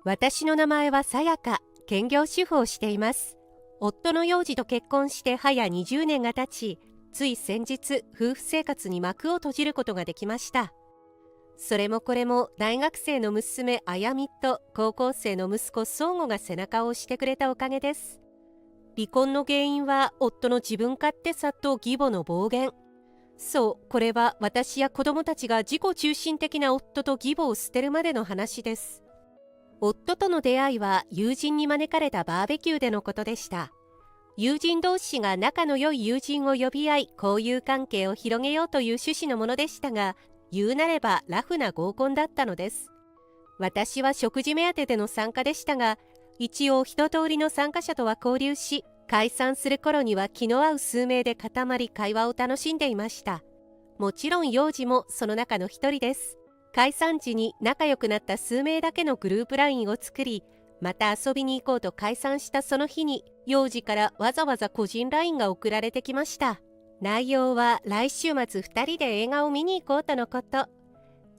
私の名前はさやか、兼業主婦をしています。夫の幼児と結婚して早20年が経ち、つい先日、夫婦生活に幕を閉じることができました。それもこれも大学生の娘あやみと高校生の息子相互が背中を押してくれたおかげです。離婚の原因は夫の自分勝手さと義母の暴言。そう、これは私や子供たちが自己中心的な夫と義母を捨てるまでの話です。夫との出会いは友人に招かれたバーベキューでのことでした。友人同士が仲の良い友人を呼び合い、交友関係を広げようという趣旨のものでしたが、言うなればラフな合コンだったのです。私は食事目当てでの参加でしたが、一応一通りの参加者とは交流し、解散する頃には気の合う数名で固まり会話を楽しんでいました。もちろん幼児もその中の一人です。解散時に仲良くなった数名だけのグループ LINE を作り、また遊びに行こうと解散したその日に、幼児からわざわざ個人 LINE が送られてきました。内容は来週末2人で映画を見に行こうとのこと。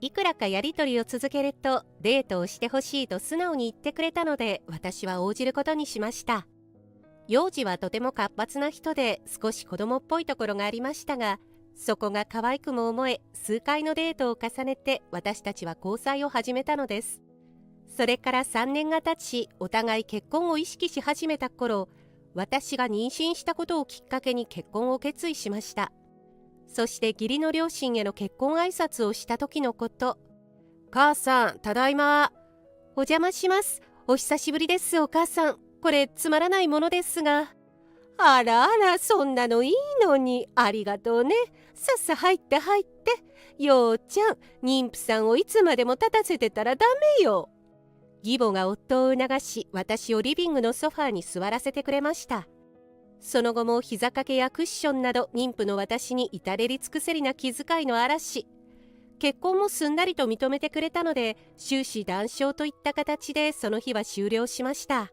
いくらかやり取りを続けると、デートをしてほしいと素直に言ってくれたので、私は応じることにしました。幼児はとても活発な人で、少し子供っぽいところがありましたが、そこが可愛くも思え、数回のデートを重ねて私たちは交際を始めたのです。それから3年が経ち、お互い結婚を意識し始めた頃、私が妊娠したことをきっかけに結婚を決意しました。そして義理の両親への結婚挨拶をした時のこと。母さん、ただいま。お邪魔します。お久しぶりです、お母さん。これつまらないものですが。あらあら、そんなのいいのに。ありがとうね。さっさ入って入って。ようちゃん、妊婦さんをいつまでも立たせてたらダメよ。義母が夫を促し、私をリビングのソファーに座らせてくれました。その後も膝掛けやクッションなど妊婦の私に至れり尽くせりな気遣いの嵐。結婚もすんなりと認めてくれたので、終始談笑といった形でその日は終了しました。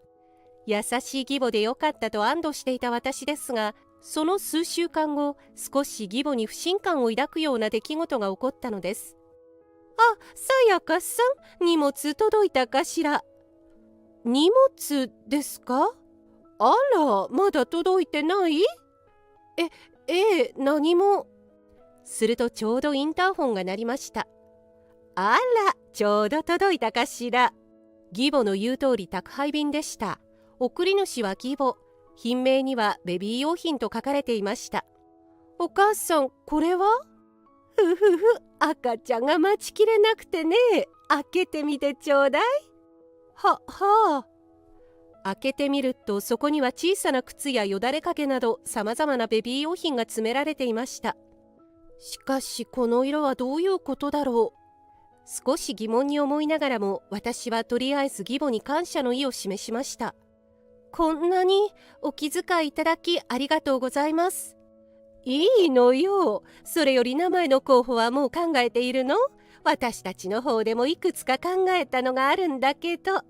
優しい義母でよかったと安堵していた私ですが、その数週間後、少し義母に不信感を抱くような出来事が起こったのです。あ、さやかさん、荷物届いたかしら。荷物ですか？あら、まだ届いてない？何も。するとちょうどインターホンが鳴りました。あら、ちょうど届いたかしら。義母の言う通り宅配便でした。送り主は義母。品名にはベビー用品と書かれていました。お母さん、これは？ふふふ、赤ちゃんが待ちきれなくてね。開けてみてちょうだい。はあ。開けてみると、そこには小さな靴やよだれかけなどさまざまなベビー用品が詰められていました。しかしこの色はどういうことだろう。少し疑問に思いながらも、私はとりあえず義母に感謝の意を示しました。こんなにお気遣いいただきありがとうございます。いいのよ。それより名前の候補はもう考えているの？私たちの方でもいくつか考えたのがあるんだけど。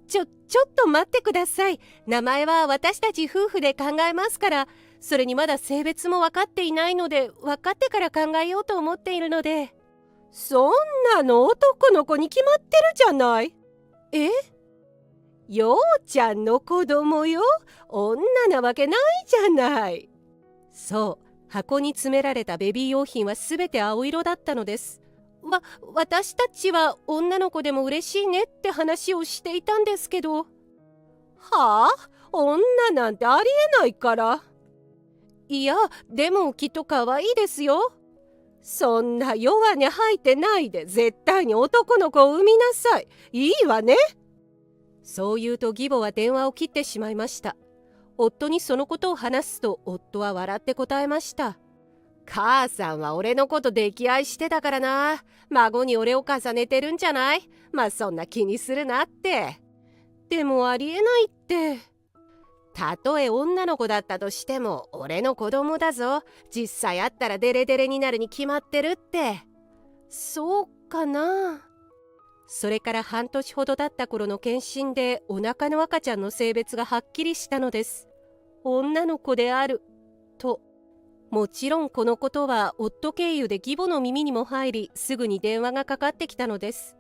ちょっと待ってください。名前は私たち夫婦で考えますから、それにまだ性別も分かっていないので、分かってから考えようと思っているので。そんなの男の子に決まってるじゃない。ようちゃんの子供よ。女なわけないじゃない。そう、箱に詰められたベビー用品はすべて青色だったのです。私たちは女の子でも嬉しいねって話をしていたんですけど。はあ？女なんてありえないから。いや、でもきっと可愛いですよ。そんな弱音吐いてないで、絶対に男の子を産みなさい。いいわね。そう言うと義母は電話を切ってしまいました。夫にそのことを話すと、夫は笑って答えました。母さんは俺のこと溺愛してたからな。孫に俺を重ねてるんじゃない？まあそんな気にするなって。でもありえないって。たとえ女の子だったとしても俺の子供だぞ。実際会ったらデレデレになるに決まってるって。そうかな。それから半年ほど経った頃の検診で、お腹の赤ちゃんの性別がはっきりしたのです。女の子であると。もちろんこのことは夫経由で義母の耳にも入り、すぐに電話がかかってきたのです。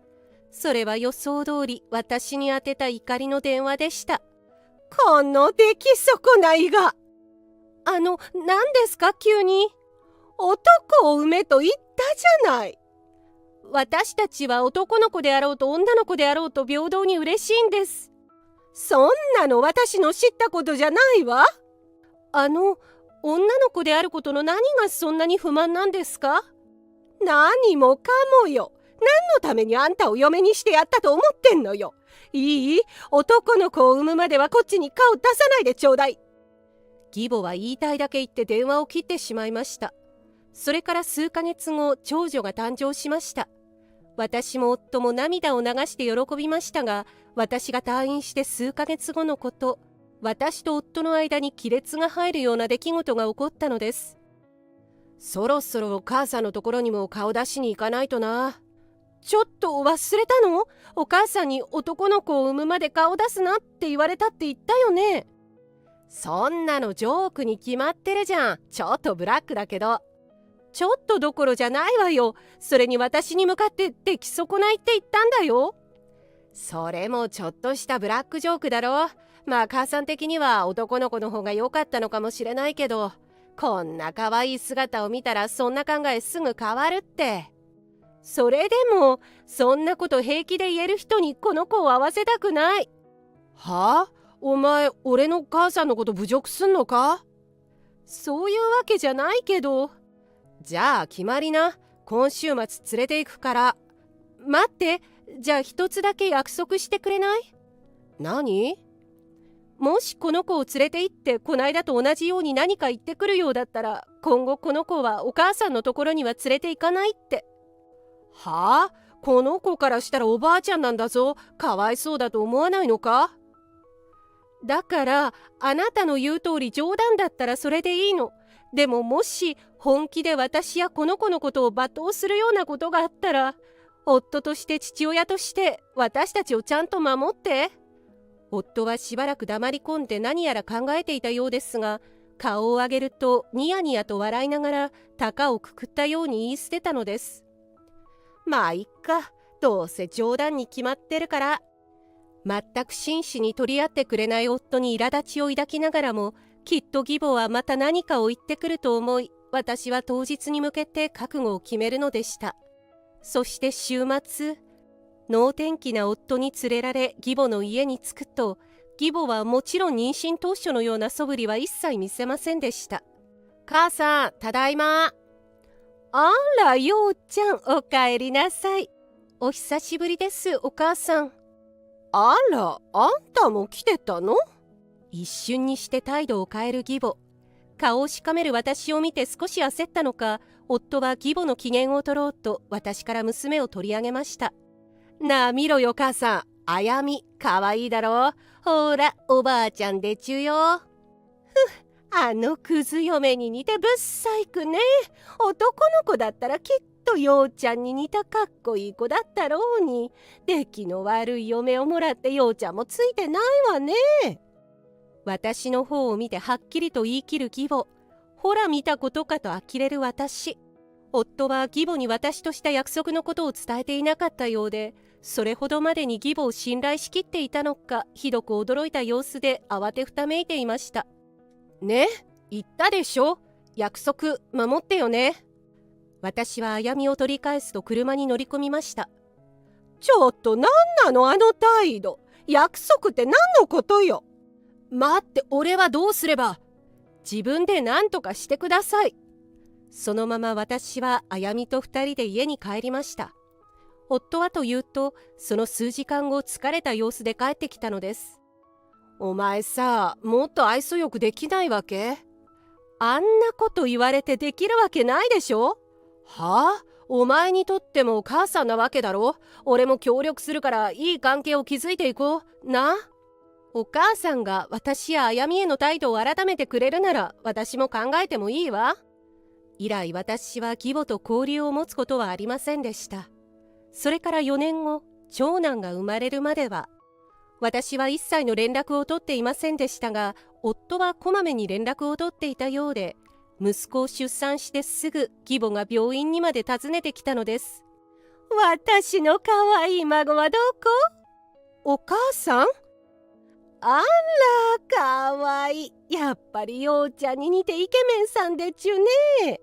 それは予想通り私に宛てた怒りの電話でした。この出来損ないが。何ですか急に。男を産めと言ったじゃない。私たちは男の子であろうと女の子であろうと平等に嬉しいんです。そんなの私の知ったことじゃないわ。女の子であることの何がそんなに不満なんですか？何もかもよ。何のためにあんたを嫁にしてやったと思ってんのよ。いい？男の子を産むまではこっちに顔出さないでちょうだい。義母は言いたいだけ言って電話を切ってしまいました。それから数ヶ月後、長女が誕生しました。私も夫も涙を流して喜びましたが、私が退院して数ヶ月後のこと、私と夫の間に亀裂が入るような出来事が起こったのです。そろそろお母さんのところにも顔出しに行かないとな。ちょっと忘れたの？お母さんに男の子を産むまで顔出すなって言われたって言ったよね。そんなのジョークに決まってるじゃん。ちょっとブラックだけど。ちょっとどころじゃないわよ。それに私に向かって出来損ないって言ったんだよ。それもちょっとしたブラックジョークだろ。まあ母さん的には男の子の方が良かったのかもしれないけど、こんな可愛い姿を見たらそんな考えすぐ変わるって。それでもそんなこと平気で言える人にこの子を会わせたくない。はあ？お前俺の母さんのこと侮辱すんのか？そういうわけじゃないけど。じゃあ決まりな。今週末連れて行くから。待って、じゃあ一つだけ約束してくれない？何？もしこの子を連れて行ってこないだと同じように何か言ってくるようだったら、今後この子はお母さんのところには連れて行かないって。はあ？この子からしたらおばあちゃんなんだぞ。かわいそうだと思わないのか？だからあなたの言う通り冗談だったらそれでいいの。でももし本気で私やこの子のことを罵倒するようなことがあったら、夫として父親として私たちをちゃんと守って。夫はしばらく黙り込んで何やら考えていたようですが、顔を上げるとニヤニヤと笑いながら高をくくったように言い捨てたのです。まあいっか、どうせ冗談に決まってるから。全く真摯に取り合ってくれない夫に苛立ちを抱きながらも、きっと義母はまた何かを言ってくると思い、私は当日に向けて覚悟を決めるのでした。そして週末、能天気な夫に連れられ義母の家に着くと、義母はもちろん妊娠当初のような素振りは一切見せませんでした。母さん、ただいま。あら、ようちゃん、おかえりなさい。お久しぶりです、お母さん。あら、あんたも来てたの？一瞬にして態度を変える義母。顔をしかめる私を見て少し焦ったのか、夫は義母の機嫌を取ろうと私から娘を取り上げました。なあ見ろよ母さん、あやみ、かわいいだろ。ほら、おばあちゃんでちゅよ。あのクズ嫁に似てぶっさいくね。男の子だったらきっとようちゃんに似たかっこいい子だったろうに。出来の悪い嫁をもらってようちゃんもついてないわね。私の方を見てはっきりと言い切る義母。ほら見たことかと呆れる私。夫は義母に私とした約束のことを伝えていなかったようで、それほどまでに義母を信頼しきっていたのか、ひどく驚いた様子で慌てふためいていました。ね、言ったでしょ。約束守ってよね。私はあやみを取り返すと車に乗り込みました。ちょっと何なのあの態度。約束って何のことよ。待って、俺はどうすれば。自分で何とかしてください。そのまま私はあやみと2人で家に帰りました。夫はというと、その数時間後疲れた様子で帰ってきたのです。お前さ、もっと愛想よくできないわけ？あんなこと言われてできるわけないでしょ？はあ？お前にとってもお母さんなわけだろ？俺も協力するからいい関係を築いていこう。な？お母さんが私やあやみへの態度を改めてくれるなら私も考えてもいいわ。以来私は義母と交流を持つことはありませんでした。それから4年後、長男が生まれるまでは私は一切の連絡を取っていませんでしたが、夫はこまめに連絡を取っていたようで、息子を出産してすぐ義母が病院にまで訪ねてきたのです。私のかわいい孫はどこ？お母さん？あら、かわいい。やっぱりようちゃんに似てイケメンさんでちゅね。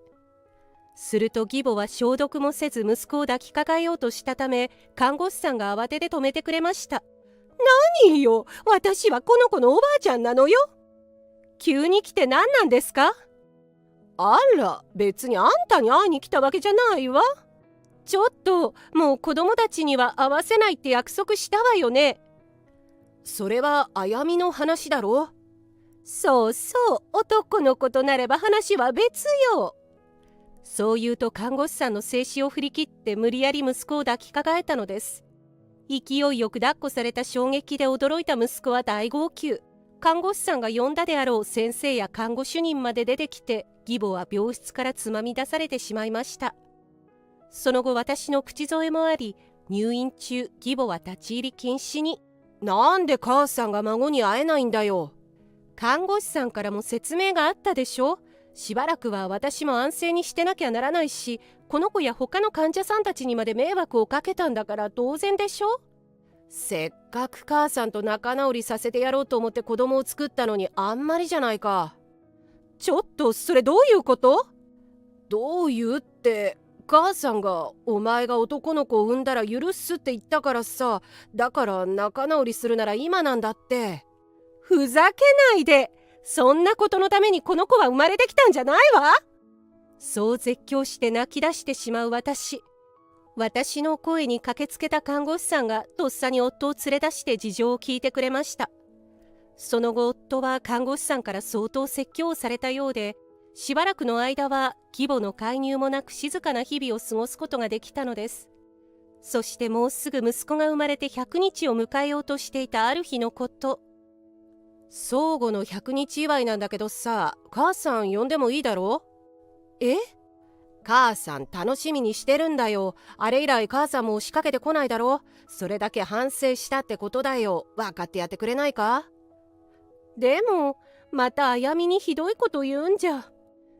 すると義母は消毒もせず息子を抱きかかえようとしたため、看護師さんが慌てて止めてくれました。何よ、私はこの子のおばあちゃんなのよ。急に来て何なんですか？あら、別にあんたに会いに来たわけじゃないわ。ちょっと、もう子供たちには会わせないって約束したわよね。それはあやみの話だろ。そうそう、男の子となれば話は別よ。そう言うと看護師さんの制止を振り切って無理やり息子を抱きかかえたのです。勢いよく抱っこされた衝撃で驚いた息子は大号泣。看護師さんが呼んだであろう先生や看護主任まで出てきて、義母は病室からつまみ出されてしまいました。その後私の口添えもあり、入院中義母は立ち入り禁止に。なんで母さんが孫に会えないんだよ。看護師さんからも説明があったでしょ。しばらくは私も安静にしてなきゃならないし、この子や他の患者さんたちにまで迷惑をかけたんだから当然でしょ。せっかく母さんと仲直りさせてやろうと思って子供を作ったのにあんまりじゃないか。ちょっとそれどういうこと？どういうって、母さんがお前が男の子を産んだら許すって言ったからさ。だから仲直りするなら今なんだって。ふざけないで。そんなことのためにこの子は生まれてきたんじゃないわ。そう絶叫して泣き出してしまう私の声に駆けつけた看護師さんがとっさに夫を連れ出して事情を聞いてくれました。その後夫は看護師さんから相当説教をされたようで、しばらくの間は義母の介入もなく静かな日々を過ごすことができたのです。そしてもうすぐ息子が生まれて100日を迎えようとしていたある日のこと。相互の100日祝いなんだけどさ、母さん呼んでもいいだろう？え？母さん楽しみにしてるんだよ。あれ以来母さんも押しかけてこないだろ。それだけ反省したってことだよ。分かってやってくれないか？でもまたあやみにひどいこと言うんじゃ。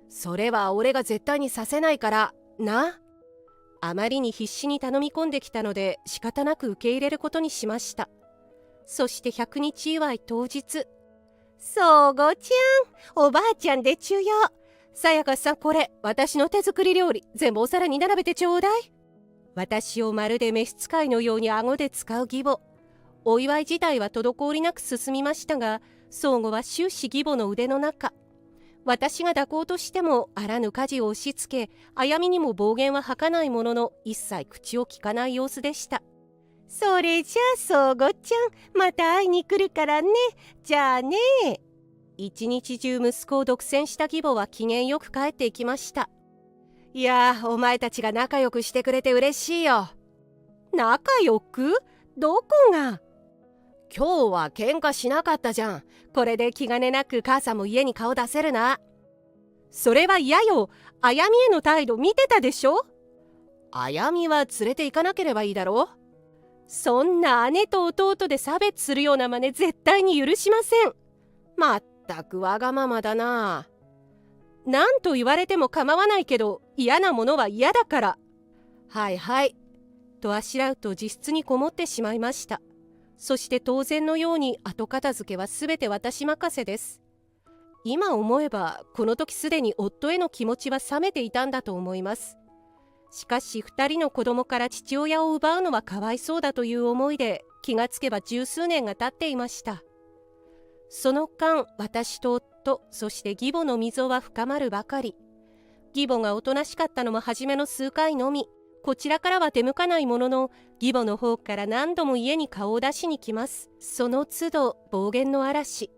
それは俺が絶対にさせないからな。あまりに必死に頼み込んできたので仕方なく受け入れることにしました。そして100日祝い当日。そうごちゃん、おばあちゃんでちゅよ。さやかさん、これ私の手作り料理全部お皿に並べてちょうだい。私をまるで召使いのように顎で使う義母。お祝い自体は滞りなく進みましたが、相互は終始義母の腕の中。私が抱こうとしてもあらぬ家事を押し付け、あやみにも暴言は吐かないものの一切口を聞かない様子でした。それじゃあそうごちゃん、また会いに来るからね。じゃあね。一日中息子を独占した義母は機嫌よく帰っていきました。いやお前たちが仲良くしてくれて嬉しいよ。仲良く？どこが？今日は喧嘩しなかったじゃん。これで気兼ねなく母さんも家に顔出せるな。それは嫌よ。あやみへの態度見てたでしょ。あやみは連れて行かなければいいだろ。そんな姉と弟で差別するような真似絶対に許しません。まったくわがままだな。何と言われても構わないけど嫌なものは嫌だから。はいはい。とあしらうと自室にこもってしまいました。そして当然のように後片付けはすべて私任せです。今思えばこの時すでに夫への気持ちは冷めていたんだと思います。しかし2人の子供から父親を奪うのはかわいそうだという思いで気がつけば十数年が経っていました。その間私と夫そして義母の溝は深まるばかり。義母がおとなしかったのも初めの数回のみ。こちらからは手向かないものの義母の方から何度も家に顔を出しに来ます。その都度暴言の嵐。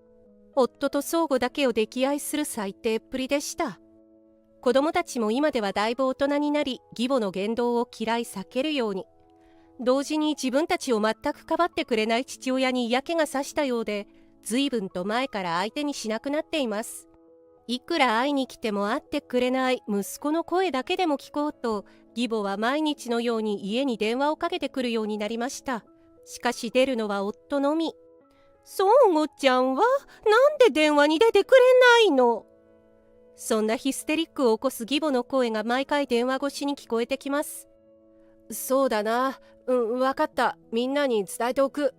夫と相互だけを溺愛する最低っぷりでした。子供たちも今ではだいぶ大人になり義母の言動を嫌い避けるように。同時に自分たちを全くかばってくれない父親に嫌気がさしたようで随分と前から相手にしなくなっています。いくら会いに来ても会ってくれない息子の声だけでも聞こうと義母は毎日のように家に電話をかけてくるようになりました。しかし出るのは夫のみ。そうごちゃんはなんで電話に出てくれないの？そんなヒステリックを起こす義母の声が毎回電話越しに聞こえてきます。そうだな。わかった。みんなに伝えておく。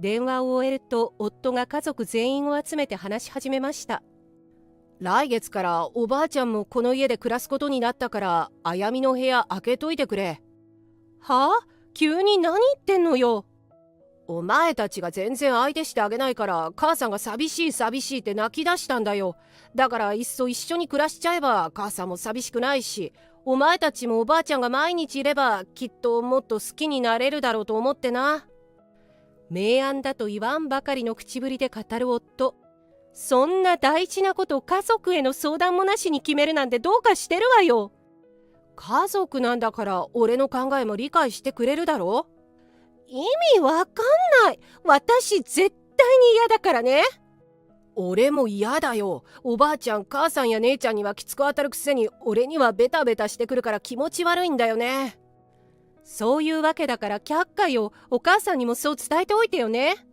電話を終えると夫が家族全員を集めて話し始めました。来月からおばあちゃんもこの家で暮らすことになったから、あやみの部屋開けといてくれ。はあ？急に何言ってんのよ。お前たちが全然相手してあげないから、母さんが寂しい寂しいって泣き出したんだよ。だからいっそ一緒に暮らしちゃえば母さんも寂しくないし、お前たちもおばあちゃんが毎日いればきっともっと好きになれるだろうと思ってな。明暗だと言わんばかりの口ぶりで語る夫。そんな大事なことを家族への相談もなしに決めるなんてどうかしてるわよ。家族なんだから俺の考えも理解してくれるだろ。意味わかんない。私絶対に嫌だからね。俺も嫌だよ。おばあちゃん母さんや姉ちゃんにはきつく当たるくせに、俺にはベタベタしてくるから気持ち悪いんだよね。そういうわけだから却下よ。お母さんにもそう伝えておいてよね。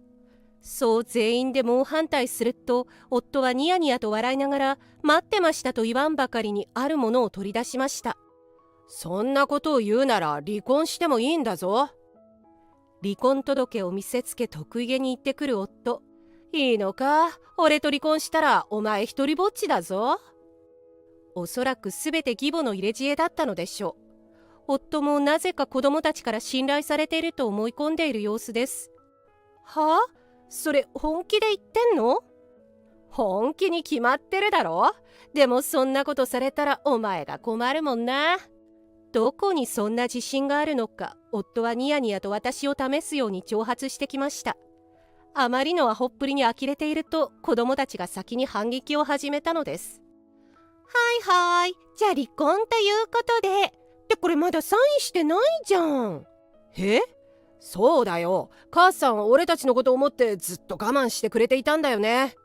そう全員で猛反対すると、夫はニヤニヤと笑いながら、待ってましたと言わんばかりにあるものを取り出しました。そんなことを言うなら離婚してもいいんだぞ。離婚届を見せつけ得意げに言ってくる夫。いいのか？俺と離婚したらお前一人ぼっちだぞ。おそらくすべて義母の入れ知恵だったのでしょう。夫もなぜか子供たちから信頼されていると思い込んでいる様子です。はあ？それ本気で言ってんの？本気に決まってるだろ。でもそんなことされたらお前が困るもんな。どこにそんな自信があるのか、夫はニヤニヤと私を試すように挑発してきました。あまりのアホっぷりに呆れていると、子供たちが先に反撃を始めたのです。はいはい、じゃあ離婚ということで。ってこれまだサインしてないじゃん。え？そうだよ。母さんは俺たちのことを思ってずっと我慢してくれていたんだよね。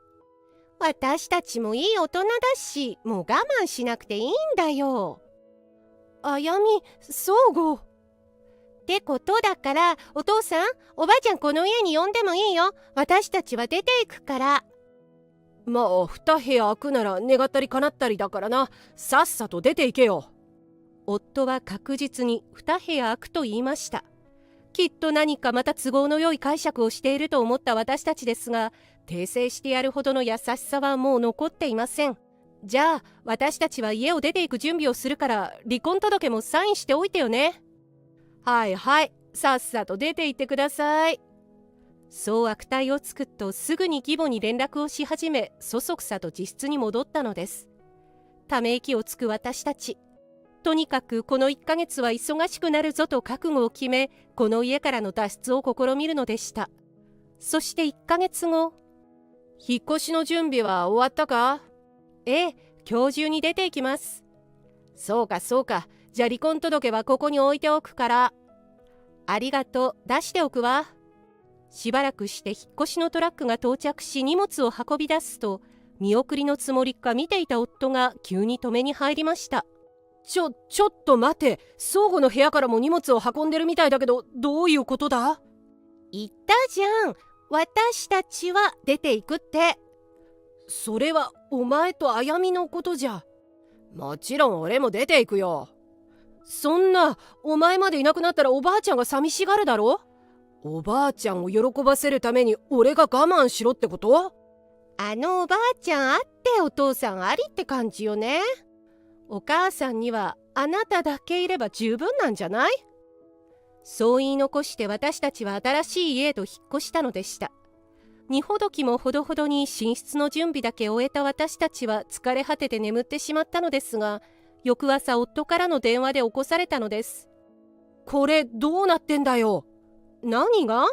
私たちもいい大人だし、もう我慢しなくていいんだよ。あやみ、そうご。ってことだから、お父さん、おばあちゃんこの家に呼んでもいいよ。私たちは出ていくから。まあ2部屋空くなら願ったり叶ったりだからな。さっさと出ていけよ。夫は確実に2部屋空くと言いました。きっと何かまた都合の良い解釈をしていると思った私たちですが、訂正してやるほどの優しさはもう残っていません。じゃあ私たちは家を出ていく準備をするから、離婚届もサインしておいてよね。はいはい、さっさと出て行ってください。そう悪態をつくと、すぐに義母に連絡をし始め、そそくさと自室に戻ったのです。ため息をつく私たち。とにかくこの1ヶ月は忙しくなるぞと覚悟を決め、この家からの脱出を試みるのでした。そして1ヶ月後。引っ越しの準備は終わったか？ええ、今日中に出ていきます。そうかそうか。じゃあ離婚届はここに置いておくから。ありがとう、出しておくわ。しばらくして引っ越しのトラックが到着し、荷物を運び出すと、見送りのつもりか見ていた夫が急に止めに入りました。ちょっと待て。相互の部屋からも荷物を運んでるみたいだけど、どういうことだ？言ったじゃん。私たちは出ていくって。それはお前とあやみのことじゃ。もちろん俺も出ていくよ。そんな、お前までいなくなったらおばあちゃんが寂しがるだろ。おばあちゃんを喜ばせるために俺が我慢しろってこと？あのおばあちゃんあってお父さんありって感じよね。お母さんにはあなただけいれば十分なんじゃない？そう言い残して私たちは新しい家へと引っ越したのでした。荷ほどきもほどほどに寝室の準備だけ終えた私たちは疲れ果てて眠ってしまったのですが、翌朝夫からの電話で起こされたのです。これどうなってんだよ。何が？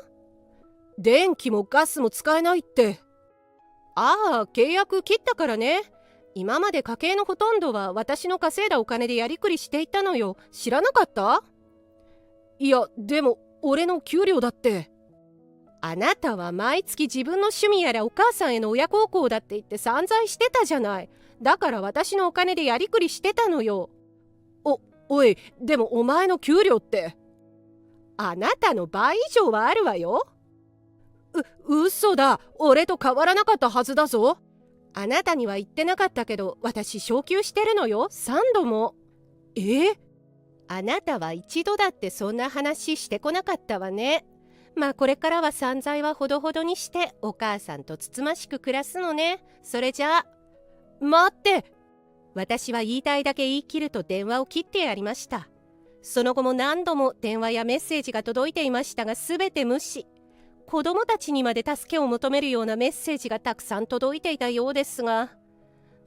電気もガスも使えないって。ああ、契約切ったからね。今まで家計のほとんどは私の稼いだお金でやりくりしていたのよ。知らなかった？いや、でも俺の給料だって。あなたは毎月自分の趣味やらお母さんへの親孝行だって言って散財してたじゃない。だから私のお金でやりくりしてたのよ。おい、でもお前の給料って。あなたの倍以上はあるわよ。嘘だ。俺と変わらなかったはずだぞ。あなたには言ってなかったけど、私昇給してるのよ、3度も。あなたは一度だってそんな話してこなかったわね。まあこれからは散財はほどほどにしてお母さんとつつましく暮らすのね。それじゃあ。待って。私は言いたいだけ言い切ると電話を切ってやりました。その後も何度も電話やメッセージが届いていましたが全て無視。子供たちにまで助けを求めるようなメッセージがたくさん届いていたようですが、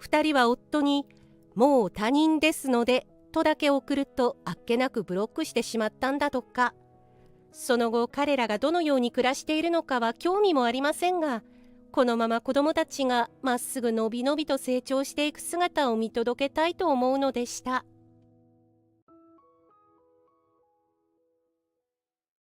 2人は夫に「もう他人ですので」とだけ送るとあっけなくブロックしてしまったんだとか。その後彼らがどのように暮らしているのかは興味もありませんが、このまま子供たちがまっすぐのびのびと成長していく姿を見届けたいと思うのでした。